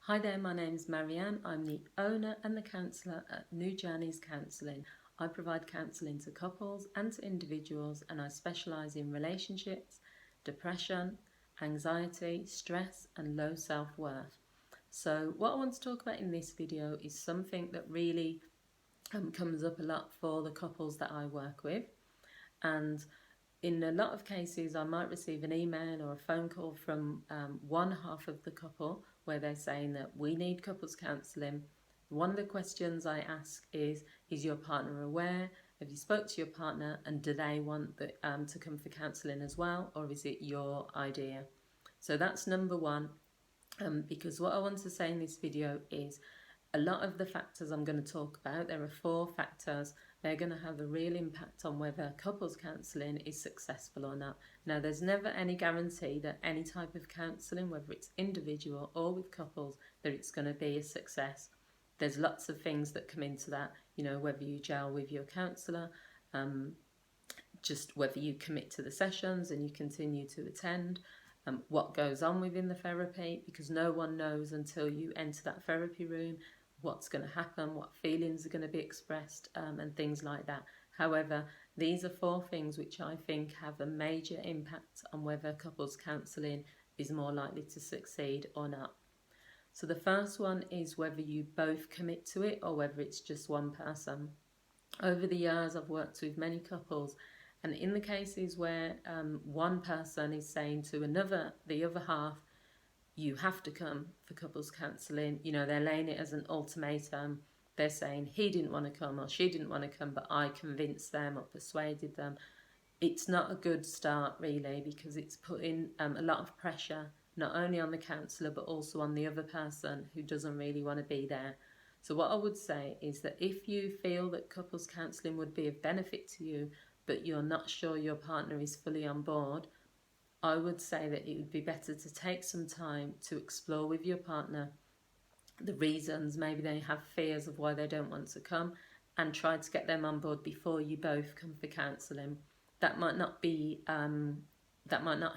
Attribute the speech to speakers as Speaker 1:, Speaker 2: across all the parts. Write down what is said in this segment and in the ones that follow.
Speaker 1: Hi there, my name is Marianne. I'm the owner and the counsellor at New Journeys Counselling. I provide counselling to couples and to individuals, and I specialise in relationships, depression, anxiety, stress and low self-worth. So what I want to talk about in this video is something that really comes up a lot for the couples that I work with. And in a lot of cases, I might receive an email or a phone call from one half of the couple where they're saying that we need couples counselling. One of the questions I ask is your partner aware? Have you spoke to your partner, and do they want to come for counselling as well, or is it your idea? So that's number one, because what I want to say in this video is a lot of the factors I'm going to talk about, there are 4 factors, they're going to have a real impact on whether couples counselling is successful or not. Now, there's never any guarantee that any type of counselling, whether it's individual or with couples, that it's going to be a success. There's lots of things that come into that, whether you gel with your counsellor, just whether you commit to the sessions and you continue to attend, what goes on within the therapy, because no one knows until you enter that therapy room what's going to happen, what feelings are going to be expressed, and things like that. However, these are 4 things which I think have a major impact on whether couples counselling is more likely to succeed or not. So the first one is whether you both commit to it or whether it's just one person. Over the years, I've worked with many couples, and in the cases where one person is saying to the other half, you have to come for couples counselling, they're laying it as an ultimatum. They're saying he didn't want to come or she didn't want to come, but I convinced them or persuaded them. It's not a good start, really, because it's putting a lot of pressure, not only on the counsellor, but also on the other person who doesn't really want to be there. So what I would say is that if you feel that couples counselling would be of benefit to you, but you're not sure your partner is fully on board, I would say that it would be better to take some time to explore with your partner the reasons. Maybe they have fears of why they don't want to come, and try to get them on board before you both come for counselling. That might not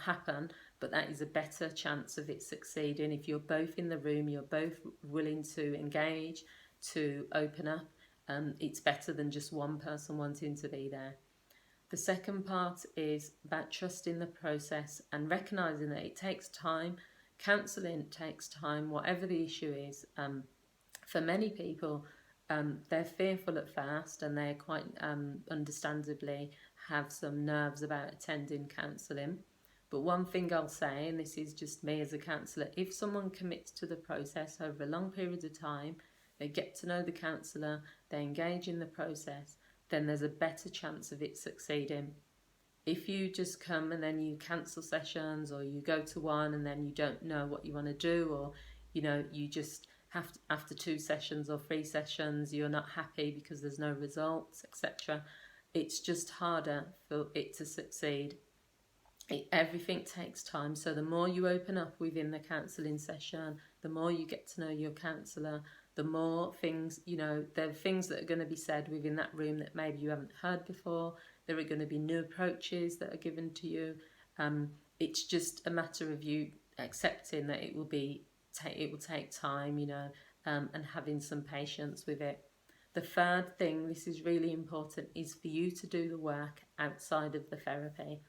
Speaker 1: happen, but that is a better chance of it succeeding. If you're both in the room, you're both willing to engage, to open up, it's better than just one person wanting to be there. The second part is about trusting the process and recognising that it takes time. Counselling takes time, whatever the issue is. For many people, they're fearful at first, and they quite understandably have some nerves about attending counselling. But one thing I'll say, and this is just me as a counsellor, if someone commits to the process over a long period of time, they get to know the counsellor, they engage in the process, then there's a better chance of it succeeding. If you just come and then you cancel sessions, or you go to one and then you don't know what you want to do, or you just have to, after 2 sessions or 3 sessions, you're not happy because there's no results, etc., it's just harder for it to succeed. Everything takes time, so the more you open up within the counselling session, the more you get to know your counsellor, the more things, there are things that are going to be said within that room that maybe you haven't heard before. There are going to be new approaches that are given to you. It's just a matter of you accepting that it will take time, and having some patience with it. The third thing, this is really important, is for you to do the work outside of the therapy.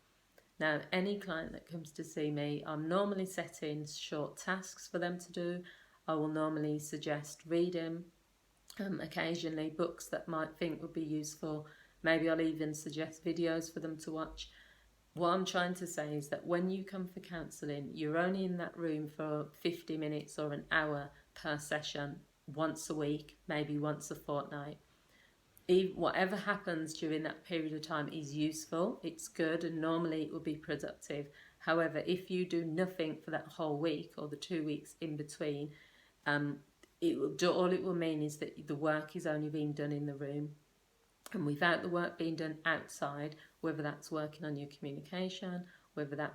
Speaker 1: Now, any client that comes to see me, I'm normally setting short tasks for them to do. I will normally suggest reading, occasionally books that might think would be useful. Maybe I'll even suggest videos for them to watch. What I'm trying to say is that when you come for counselling, you're only in that room for 50 minutes or an hour per session, once a week, maybe once a fortnight. Whatever happens during that period of time is useful, it's good, and normally it will be productive. However, if you do nothing for that whole week or the 2 weeks in between, all it will mean is that the work is only being done in the room. And without the work being done outside, whether that's working on your communication, whether that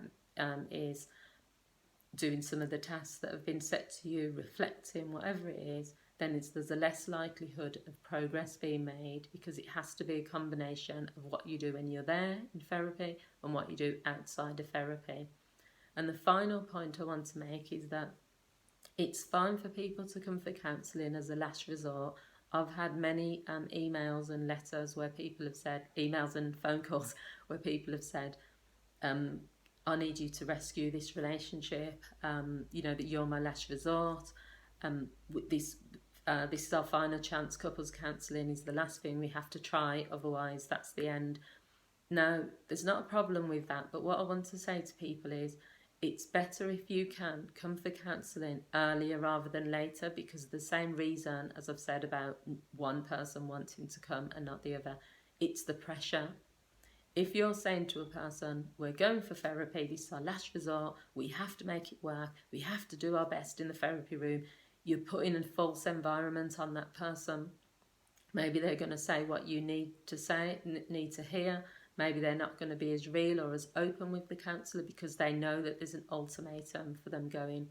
Speaker 1: is doing some of the tasks that have been set to you, reflecting, whatever it is, then there's a less likelihood of progress being made, because it has to be a combination of what you do when you're there in therapy and what you do outside of therapy. And the final point I want to make is that It's fine for people to come for counselling as a last resort. I've had many emails and letters where people have said, emails and phone calls where people have said, I need you to rescue this relationship, that you're my last resort. This is our final chance. Couples counselling is the last thing we have to try, otherwise that's the end. Now, there's not a problem with that, but what I want to say to people is it's better if you can come for counselling earlier rather than later, because of the same reason as I've said about one person wanting to come and not the other. It's the pressure. If you're saying to a person, we're going for therapy, this is our last resort, we have to make it work, we have to do our best in the therapy room, you're putting a false environment on that person. Maybe they're going to say what you need to say, need to hear. Maybe they're not going to be as real or as open with the counsellor because they know that there's an ultimatum for them going.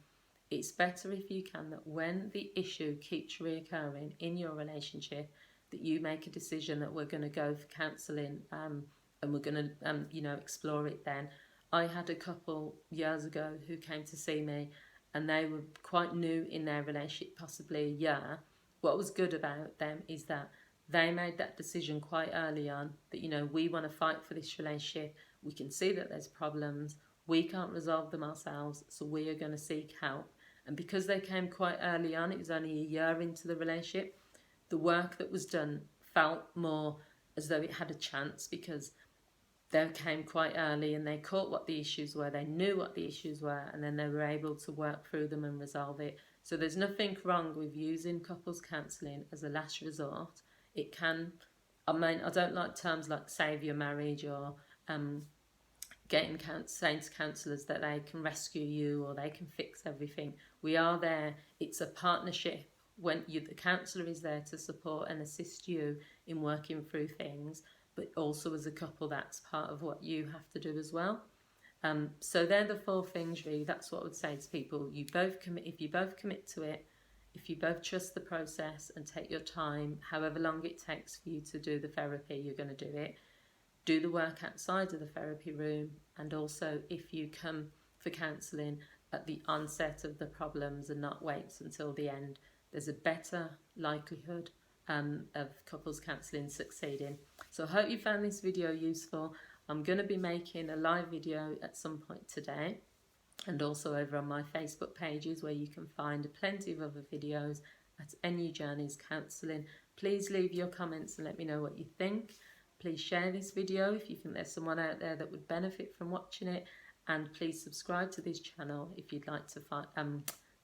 Speaker 1: It's better if you can that when the issue keeps reoccurring in your relationship, that you make a decision that we're going to go for counselling and we're going to, explore it then. I had a couple years ago who came to see me and they were quite new in their relationship, possibly a year. What was good about them is that they made that decision quite early on that, we want to fight for this relationship. We can see that there's problems. We can't resolve them ourselves, so we are going to seek help. And because they came quite early on, it was only a year into the relationship, the work that was done felt more as though it had a chance because they came quite early and they caught what the issues were, they knew what the issues were, and then they were able to work through them and resolve it. So there's nothing wrong with using couples counselling as a last resort. It can, I don't like terms like save your marriage or saying to counsellors that they can rescue you or they can fix everything. We are there. It's a partnership. When the counsellor is there to support and assist you in working through things, but also as a couple, that's part of what you have to do as well. So they're the 4 things really. That's what I would say to people. If you both commit to it, if you both trust the process and take your time, however long it takes for you to do the therapy, you're going to do it. Do the work outside of the therapy room, and also if you come for counselling at the onset of the problems and not wait until the end, there's a better likelihood of couples counselling succeeding. So I hope you found this video useful. I'm going to be making a live video at some point today, and also over on my Facebook pages where you can find plenty of other videos at NU Journeys Counselling. Please leave your comments and let me know what you think. Please share this video if you think there's someone out there that would benefit from watching it, and please subscribe to this channel if you'd like to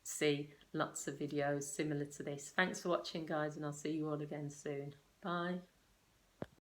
Speaker 1: see lots of videos similar to this. Thanks for watching, guys, and I'll see you all again soon. Bye.